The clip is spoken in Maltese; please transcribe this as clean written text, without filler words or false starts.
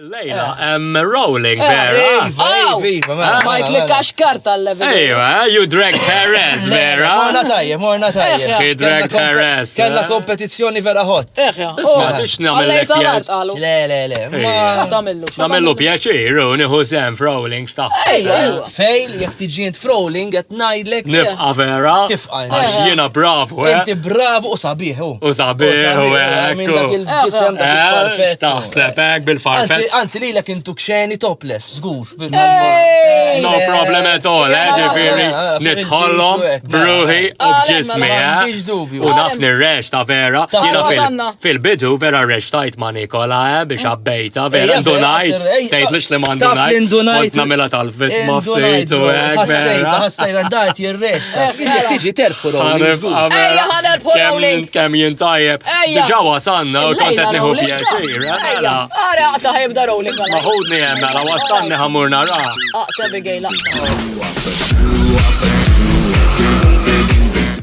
Lejla, rolling vera. Smajt li kaxkar tal-level. Ejwa, you drag Perez vera. Morna tajjeb. He drag Perez. Kella kompetizzjoni vera hot. Isma, tix namillek pjaċir. Le. Namillu pjaċiru, niħu sem f'rolling staħ. Fejl, jek tiġi f'rolling, et najdlek. Nifqa vera. Tifqa. Għax jena bravu, Inti bravu u sabiħ. U sabiħu, Minn dak il-ġisem dak il-farfet. Taħsebek bil-farfet. Anzi li l-ek intu kxeni topless, zgur. No problem at all, ġifiri. Nitħollom, bruħi u bġismi, U naf nirrex ta' vera. Jena fil-bidu vera rex tajt ma' Nikola, biex abbejta, vera ndunajt. Tejtlix li ma' ndunajt. Kont namela tal-fit maftit u għek, vera. Ħassajta dajt jirrex. Inti tiġi terpu rolling. Kem jintajjeb. Diġa wasanna u kontet niħu pjaċir. Għara għata ħajbda rolling. Maħudni jemmela, wasanni ħamurna ra. Sebi għejla.